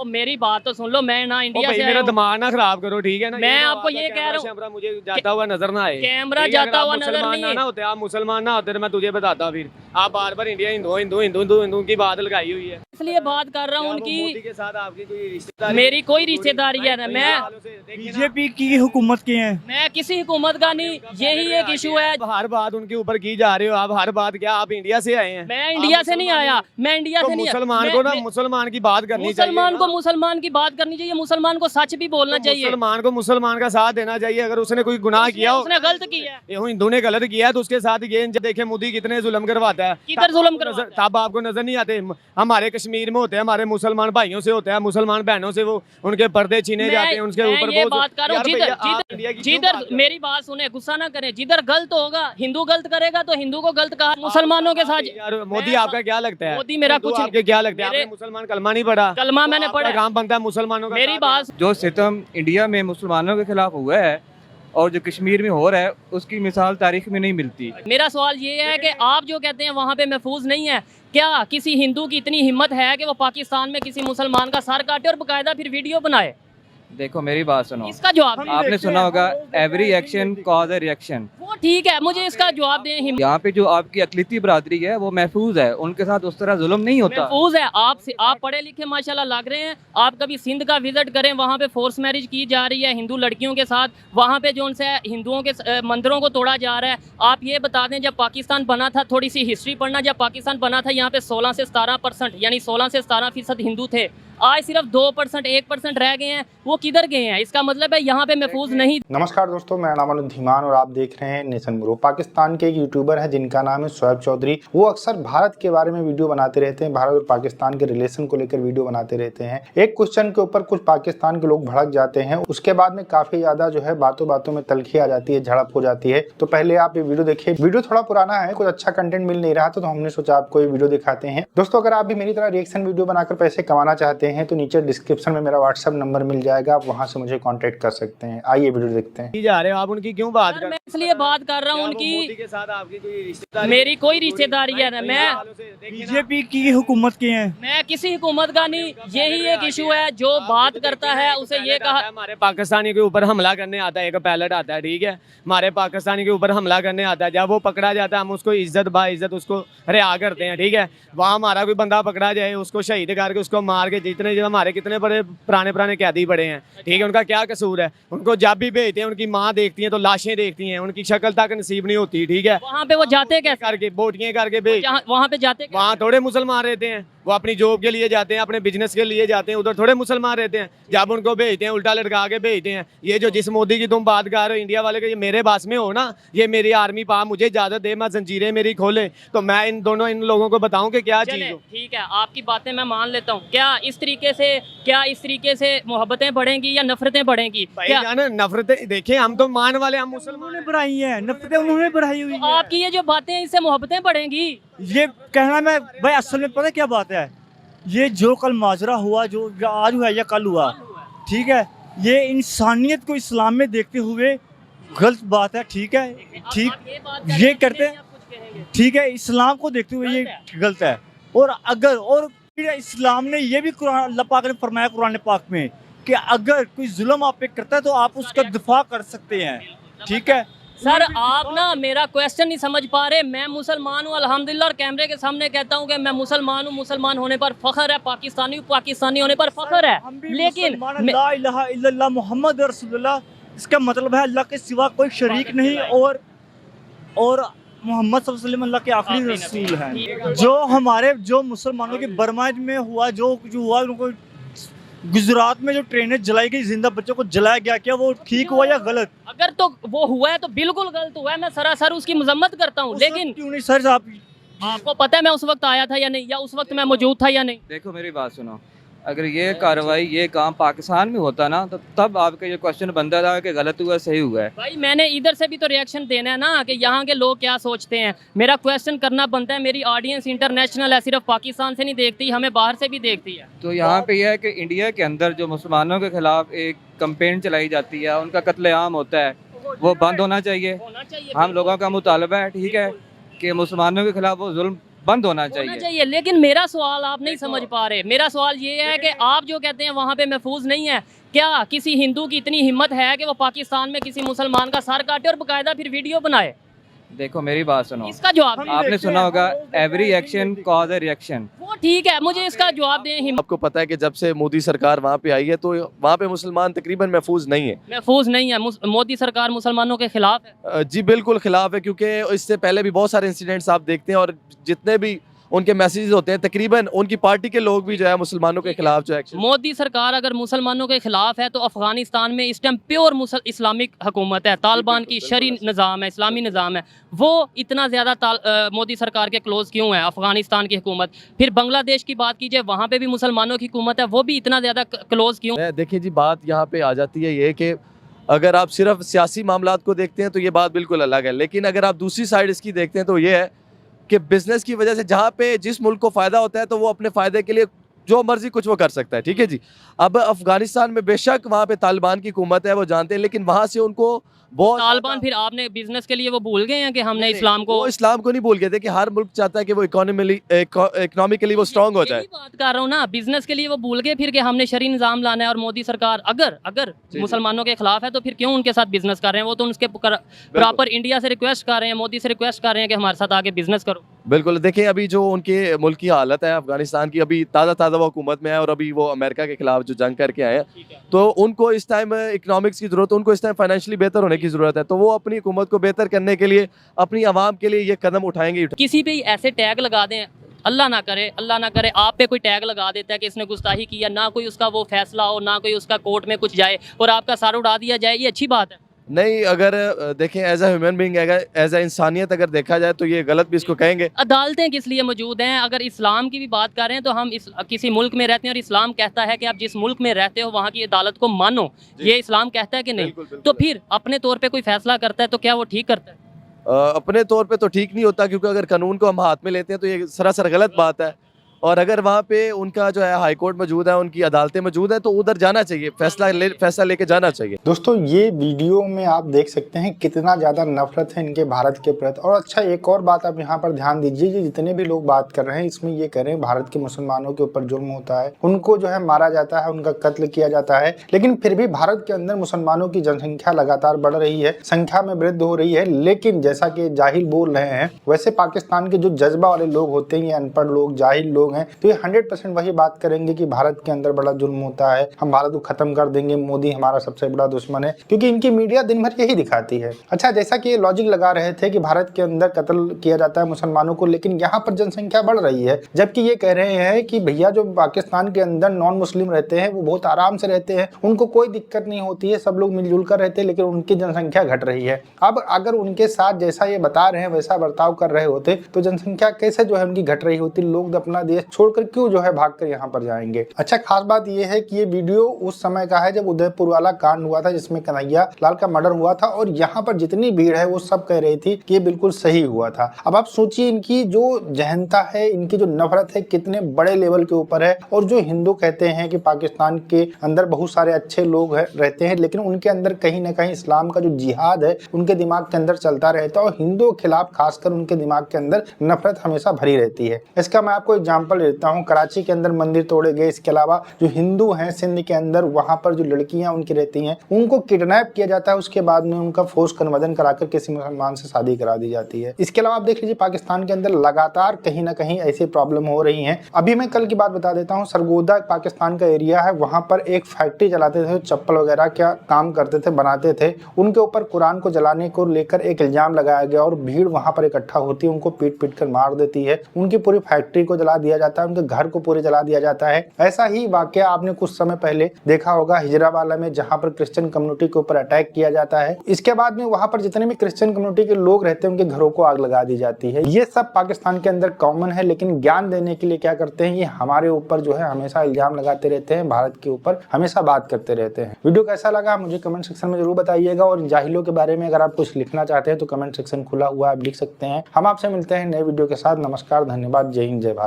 मेरी बात तो सुन लो, मैं ना इंडिया से मेरा दिमाग ना खराब करो, ठीक है ना। मैं आपको ये कह रहा हूँ, मुझे जाता हुआ नजर ना आए, कैमरा जाता हुआ नजर नहीं ना होते, आप मुसलमान ना होते तो मैं तुझे बताता। फिर आप बार बार इंडिया हिंदू हिंदू हिंदू हिंदू हिंदू की बात लगाई हुई है, इसलिए बात कर रहा हूँ उनकी। मोदी के साथ आपकी कोई रिश्तेदारी? मेरी कोई रिश्तेदारी है ना, मैं बीजेपी की हुकूमत की है। मैं किसी हुकूमत का नहीं, यही एक इशू है। हर बात उनके ऊपर की जा रही हो आप, हर बात। क्या आप इंडिया से आए हैं? मैं इंडिया से नहीं आया, मैं इंडिया से नहीं। मुसलमान को ना मुसलमान की बात करनी चाहिए, मुसलमान को मुसलमान की बात करनी चाहिए, मुसलमान को सच भी बोलना चाहिए, मुसलमान को मुसलमान का साथ देना चाहिए। अगर उसने कोई गुनाह किया हो, उसने गलत किया है, हिंदू ने गलत किया है तो उसके साथ ये देखे मोदी कितने जुल्म करवाता है। किधर जुल्म करवाता है? तब आपको नजर नहीं आते? हमारे कश्मीर में होते हैं, हमारे मुसलमान भाइयों से होते हैं, मुसलमान बहनों से वो उनके पर्दे छीने जाते हैं, उनके ऊपर ये बात कर रहा हूँ। जिधर मेरी बात सुने, गुस्सा ना करें, जिधर गलत होगा, हिंदू गलत करेगा तो हिंदू को गलत कहा, मुसलमानों के साथ। मोदी आपका क्या लगता है? मोदी मेरा कुछ आपके क्या लगता है? आपने मुसलमान कलमा नहीं पढ़ा? कलमा मैंने पढ़ा, काम बनता है मुसलमानों का। मेरी बात। जो सितम इंडिया में मुसलमानों के खिलाफ हुआ है और जो कश्मीर में हो रहा है, उसकी मिसाल तारीख में नहीं मिलती। मेरा सवाल ये है कि आप जो कहते हैं वहाँ पे महफूज नहीं है, क्या किसी हिंदू की इतनी हिम्मत है कि वो पाकिस्तान में किसी मुसलमान का सर काटे और बकायदा फिर वीडियो बनाए? देखो मेरी बात सुनो, इसका जवाब आपने सुना होगा एवरी एक्शन कॉज ए रिएक्शन। वो ठीक है, मुझे इसका जवाब दें। यहाँ पे जो आपकी अकलिती बरादरी है वो महफूज है, उनके साथ उस तरह जुल्म नहीं होता। महफूज है। आप पढ़े लिखे माशाल्लाह लग रहे हैं। आप कभी सिंध का विजिट करें, वहाँ पे फोर्स मैरिज की जा रही है हिंदू लड़कियों के साथ, वहाँ पे जो उनसे हिंदुओं के मंदिरों को तोड़ा जा रहा है। आप ये बता दें, जब पाकिस्तान बना था, थोड़ी सी हिस्ट्री पढ़ना, जब पाकिस्तान बना था यहाँ पे 16 से 17% यानी 16 से 17% हिंदू थे। आज सिर्फ 2%, 1% रह गए हैं। वो किधर गए हैं? इसका मतलब है यहाँ पे महफूज नहीं। नमस्कार दोस्तों, मेरा नाम अनुज धीमान और आप देख रहे हैं नेशन ब्रो। पाकिस्तान के एक यूट्यूबर है जिनका नाम है शोएब चौधरी। वो अक्सर भारत के बारे में वीडियो बनाते रहते हैं, भारत और पाकिस्तान के रिलेशन को लेकर वीडियो बनाते रहते हैं। एक क्वेश्चन के ऊपर कुछ पाकिस्तान के लोग भड़क जाते हैं, उसके बाद में काफी ज्यादा जो है बातों बातों में तलखी आ जाती है, झड़प हो जाती है। तो पहले आप ये वीडियो देखिए। वीडियो थोड़ा पुराना है, कुछ अच्छा कंटेंट मिल नहीं रहा था, तो हमने सोचा आपको ये वीडियो दिखाते हैं। दोस्तों, अगर आप भी मेरी तरह रिएक्शन वीडियो बनाकर पैसे कमाना चाहते हैं तो नीचे डिस्क्रिप्शन में मेरा व्हाट्सएप नंबर मिल जाएगा, आप वहां से मुझे कांटेक्ट कर सकते हैं। आइए वीडियो देखते हैं। जा रहे हो आप उनकी क्यों बात कर रहे हैं? मैं इसलिए बात कर रहा हूँ उनकी। मोदी के साथ आपकी कोई रिश्तेदारी? मेरी कोई रिश्तेदारी है ना, मैं बीजेपी की हुकूमत की है। मैं किसी हुकूमत का नहीं। यही एक इशू है, जो बात करता है उसे ये कहा। हमारे पाकिस्तानी के ऊपर हमला करने आता है, एक पैलेट आता है, ठीक है, हमारे पाकिस्तानी के ऊपर हमला करने आता है। जब वो पकड़ा जाता है, हम उसको इज्जत बा इज्जत उसको रिहा करते हैं, ठीक है। वहाँ हमारा कोई बंदा पकड़ा जाए, उसको शहीद करके उसको मार के, जितने जो हमारे कितने बड़े पुराने कैदी पड़े हैं, ठीक है, उनका क्या कसूर है? उनको जब भी भेजते हैं, उनकी माँ देखती है तो लाशें देखती हैं, उनकी शक्ल तक नसीब नहीं होती, ठीक है। वहाँ पे वो जाते कैसे? करके बोटियां करके भेज, वहाँ पे जाते कैसे? वहाँ थोड़े मुसलमान रहते हैं, वो अपनी जॉब के लिए जाते हैं, अपने बिजनेस के लिए जाते हैं, उधर थोड़े मुसलमान रहते हैं। जब उनको भेजते हैं, उल्टा लटका के भेजते हैं। ये जो जिस मोदी की तुम बात कर रहे हो, इंडिया वाले के, ये मेरे पास में हो ना, ये मेरी आर्मी पा, मुझे इजाजत दे, मैं जंजीरें मेरी खोले तो मैं इन लोगों को बताऊं कि क्या चीज हो। ठीक है, आपकी बातें मैं मान लेता हूँ। क्या इस तरीके से मोहब्बतें बढ़ेंगी या नफरतें बढ़ेंगी? क्या नफरतें? देखिए, हम तो मान वाले, हम मुसलमान बढ़ाई है, नफरतें उन्होंने बढ़ाई हुई है। आपकी ये जो बातें, इससे मोहब्बतें बढ़ेंगी? ये कहना मैं भाई, असल में पता क्या बात है, ये जो कल माजरा हुआ, जो आज हुआ या कल हुआ, ठीक है, ये इंसानियत को इस्लाम में देखते हुए गलत बात है, ठीक है, ठीक ये करते हैं, ठीक है, इस्लाम को देखते हुए ये गलत है। और फिर इस्लाम ने ये भी कुरान अल्लाह पाक ने फरमाया कुरान पाक में कि अगर कोई जुल्म आप पे करता है तो आप उसका दिफा कर सकते हैं, ठीक है। सर, आप ना मेरा क्वेश्चन नहीं समझ पा रहे। मैं मुसलमान हूँ अल्हम्दुलिल्लाह, और कैमरे के सामने कहता हूँ कि मैं मुसलमान हूँ, मुसलमान होने पर फख्र है, पाकिस्तानी होने पर फख्र है। लेकिन ला इलाहा इल्लल्लाह मुहम्मद रसूलुल्लाह, इसका मतलब है अल्लाह के सिवा कोई शरीक नहीं, और मोहम्मद सल्लल्लाहु अलैहि वसल्लम अल्लाह के आखिरी रसूल हैं। जो मुसलमानों के बर्मा में हुआ, जो हुआ, उनको गुजरात में जो ट्रेनें जलाई गई, जिंदा बच्चों को जलाया गया, क्या वो ठीक हुआ या गलत? अगर तो वो हुआ है तो बिल्कुल गलत हुआ है, मैं सरासर उसकी मजम्मत करता हूँ। लेकिन क्यों नहीं सर साहब, आपको पता है मैं उस वक्त आया था या नहीं, या उस वक्त मैं मौजूद था या नहीं? देखो मेरी बात सुनो, अगर ये कार्रवाई, ये काम पाकिस्तान में होता ना, तो तब आपका ये क्वेश्चन बनता था कि गलत हुआ सही हुआ है। भाई मैंने इधर से भी तो रिएक्शन देना है ना, कि यहाँ के लोग क्या सोचते हैं। मेरा क्वेश्चन करना बनता है। मेरी ऑडियंस इंटरनेशनल है, सिर्फ पाकिस्तान से नहीं देखती, हमें बाहर से भी देखती है। तो यहाँ पे यह है कि इंडिया के अंदर जो मुसलमानों के खिलाफ एक कंपेन चलाई जाती है, उनका कत्लेआम होता है, वो बंद होना चाहिए। हम लोगों का मुतालबा है, ठीक है, कि मुसलमानों के खिलाफ वो जुल्म बंद होना होना चाहिए। चाहिए। लेकिन मेरा सवाल आप नहीं समझ पा रहे। मेरा सवाल ये है कि आप जो कहते हैं वहाँ पे महफूज नहीं है, क्या किसी हिंदू की इतनी हिम्मत है कि वो पाकिस्तान में किसी मुसलमान का सर काटे और बकायदा फिर वीडियो बनाए? देखो मेरी बात सुनो, इसका जवाब दें। आपने सुना होगा एवरी एक्शन कॉज ए रिएक्शन। वो ठीक है, मुझे इसका जवाब दें। हिम्मत आपको पता है कि जब से मोदी सरकार वहाँ पे आई है तो वहाँ पे मुसलमान तकरीबन महफूज नहीं है। महफूज नहीं है। मोदी सरकार मुसलमानों के खिलाफ है। जी बिल्कुल खिलाफ है, क्योंकि इससे पहले भी बहुत सारे इंसिडेंट्स आप देखते हैं और जितने भी उनके मैसेजेस होते हैं तकरीबन उनकी पार्टी के लोग भी जो है मुसलमानों के खिलाफ जो एक्शन। मोदी सरकार अगर मुसलमानों के खिलाफ है तो अफगानिस्तान में इस टाइम प्योर इस्लामिक हुकूमत है, तालिबान की शरी निज़ाम है, इस्लामी निज़ाम है। वो इतना ज़्यादा मोदी सरकार के क्लोज क्यों है अफगानिस्तान की हुकूमत? फिर बांग्लादेश की बात कीजिए, वहाँ पे भी मुसलमानों की हुकूमत है, वो भी इतना ज़्यादा क्लोज क्यों? देखिए जी, बात यहाँ पे आ जाती है ये कि अगर आप सिर्फ सियासी मामलात को देखते हैं तो ये बात बिल्कुल अलग है, लेकिन अगर आप दूसरी साइड इसकी देखते हैं तो ये है कि बिजनेस की वजह से जहाँ पे जिस मुल्क को फ़ायदा होता है तो वो अपने फ़ायदे के लिए जो मर्जी कुछ वो कर सकता है। ठीक है जी। अब अफगानिस्तान में बेशक वहाँ पे तालिबान की हुकूमत है, वो जानते हैं, लेकिन वहाँ से उनको बहुत तालिबान फिर आपने बिजनेस के लिए वो भूल गए हैं कि हमने इस्लाम को? वो इस्लाम को नहीं भूल गए थे कि हर मुल्क चाहता है कि वो इकोनॉमिकली वो स्ट्रांग हो जाए। यही बात कर रहा हूँ ना, बिजनेस के लिए वो भूल गए फिर कि हमने शरी निज़ाम लाना है। और मोदी सरकार अगर मुसलमानों के खिलाफ है तो फिर क्यों उनके साथ बिजनेस कर रहे हैं? वो तो उनके प्रॉपर इंडिया से रिक्वेस्ट कर रहे हैं, मोदी से रिक्वेस्ट कर रहे हैं कि हमारे साथ आके बिजनेस करो। बिल्कुल। देखिए अभी जो उनके मुल्क की हालत है अफगानिस्तान की, अभी ताज़ा वो हुकूमत में है और अभी वो अमेरिका के खिलाफ जो जंग करके आए हैं, तो उनको इस टाइम इकोनॉमिक्स की ज़रूरत है, उनको इस टाइम फाइनेंशियली बेहतर होने की ज़रूरत है। तो वो अपनी हुकूमत को बेहतर करने के लिए अपनी आवाम के लिए ये कदम उठाएंगे। किसी पे ऐसे टैग लगा दें, अल्लाह ना करे आप पे कोई टैग लगा देता है कि इसने गुस्ताही किया, ना कोई उसका वो फैसला हो, ना कोई उसका कोर्ट में कुछ जाए और आपका सर उड़ा दिया जाए, ये अच्छी बात है? नहीं, अगर देखें as a human being, as a इंसानियत अगर देखा जाए तो ये गलत भी इसको कहेंगे। अदालतें किस लिए मौजूद हैं? अगर इस्लाम की भी बात कर रहे हैं तो हम किसी मुल्क में रहते हैं और इस्लाम कहता है कि आप जिस मुल्क में रहते हो वहाँ की अदालत को मानो, ये इस्लाम कहता है कि नहीं? बिल्कुल। तो फिर अपने तौर पे कोई फैसला करता है तो क्या वो ठीक करता है? अपने तौर पे तो ठीक नहीं होता, क्योंकि अगर कानून को हम हाथ में लेते हैं तो ये सरासर गलत बात है। और अगर वहाँ पे उनका जो है हाई कोर्ट मौजूद है, उनकी अदालतें मौजूद हैं, तो उधर जाना चाहिए, फैसला लेके जाना चाहिए। दोस्तों ये वीडियो में आप देख सकते हैं कितना ज़्यादा नफरत है इनके भारत के प्रति। और अच्छा एक और बात आप यहाँ पर ध्यान दीजिए, कि जितने भी लोग बात कर रहे हैं इसमें ये कह रहे हैं भारत के मुसलमानों के ऊपर जुल्म होता है, उनको जो है मारा जाता है, उनका कत्ल किया जाता है, लेकिन फिर भी भारत के अंदर मुसलमानों की जनसंख्या लगातार बढ़ रही है, संख्या में वृद्धि हो रही है। लेकिन जैसा कि जाहिल बोल रहे हैं, वैसे पाकिस्तान के जो जज्बा वाले लोग होते हैं, ये अनपढ़ लोग, जाहिल लोग हैं, तो ये 100% वही बात करेंगे कि भारत के अंदर बड़ा जुल्म होता है, हम भारत को खत्म कर देंगे, मोदी हमारा सबसे बड़ा दुश्मन है, क्योंकि इनकी मीडिया दिन भर यही दिखाती है। अच्छा, जैसा कि ये लॉजिक लगा रहे थे कि भारत के अंदर कत्ल किया जाता है मुसलमानों को, लेकिन यहाँ पर जनसंख्या बढ़ रही है, जबकि ये कह रहे हैं कि भैया जो पाकिस्तान के अंदर नॉन मुस्लिम रहते हैं वो बहुत आराम से रहते हैं, उनको कोई दिक्कत नहीं होती है, सब लोग मिलजुल कर रहते हैं, लेकिन उनकी जनसंख्या घट रही है। अब अगर उनके साथ जैसा ये बता रहे हैं वैसा बर्ताव कर रहे होते तो जनसंख्या कैसे जो है उनकी घट रही होती? लोग अपना देश छोड़कर क्यों जो है भागकर यहाँ पर जाएंगे? अच्छा, खास बात यह है कि ये वीडियो उस समय का है जब उदयपुर वाला कांड हुआ था, जिसमें कन्हैया लाल का मर्डर हुआ था, और यहाँ पर जितनी भीड़ है वो सब कह रही थी कि ये बिल्कुल सही हुआ था। अब आप सोचिए इनकी जो जहनता है, इनकी जो नफरत है कितने बड़े लेवल के ऊपर है। और जो हिंदू कहते हैं कि पाकिस्तान के अंदर बहुत सारे अच्छे लोग रहते हैं, लेकिन उनके अंदर कहीं ना कहीं इस्लाम का जो जिहाद है उनके दिमाग के अंदर चलता रहता है, और हिंदुओं के खिलाफ खासकर उनके दिमाग के अंदर नफरत हमेशा भरी रहती है। इसका मैं आपको एग्जाम्पल देता हूँ। कराची के अंदर मंदिर तोड़े गए, इसके अलावा जो हिंदू हैं सिंध के अंदर, वहां पर जो लड़कियां उनकी रहती हैं उनको किडनैप किया जाता है, उसके बाद में उनका फोर्स कन्वर्जन कराकर किसी मुसलमान से शादी करा दी जाती है। इसके अलावा आप देख लीजिए पाकिस्तान के अंदर लगातार कहीं ना कहीं ऐसी प्रॉब्लम हो रही है। अभी मैं कल की बात बता देता हूँ, सरगोदा पाकिस्तान का एरिया है, वहां पर एक फैक्ट्री चलाते थे, चप्पल वगैरह क्या काम करते थे, बनाते थे, उनके ऊपर कुरान को जलाने को लेकर एक इल्जाम लगाया गया और भीड़ वहां पर इकट्ठा होती है, उनको पीट पीट कर मार देती है, उनकी पूरी फैक्ट्री को जला दिया जाता है, उनके घर को पूरे जला दिया जाता है। ऐसा ही वाकया आपने कुछ समय पहले देखा होगा हिजरावाला में, जहां पर क्रिश्चियन कम्युनिटी के ऊपर अटैक किया जाता है। इसके बाद में वहां पर जितने भी क्रिश्चियन कम्युनिटी के लोग रहते हैं उनके घरों को आग लगा दी जाती है। ये सब पाकिस्तान के अंदर कॉमन है, लेकिन ज्ञान देने के लिए क्या करते हैं, ये हमारे ऊपर जो है हमेशा इल्जाम लगाते रहते हैं, भारत के ऊपर हमेशा बात करते रहते हैं। वीडियो कैसा लगा मुझे कमेंट सेक्शन में जरूर बताइएगा, और जाहिलों के बारे में अगर आप कुछ लिखना चाहते हैं तो कमेंट सेक्शन खुला हुआ, आप लिख सकते हैं। हम आपसे मिलते हैं नए वीडियो के साथ। नमस्कार, धन्यवाद, जय हिंद, जय भारत।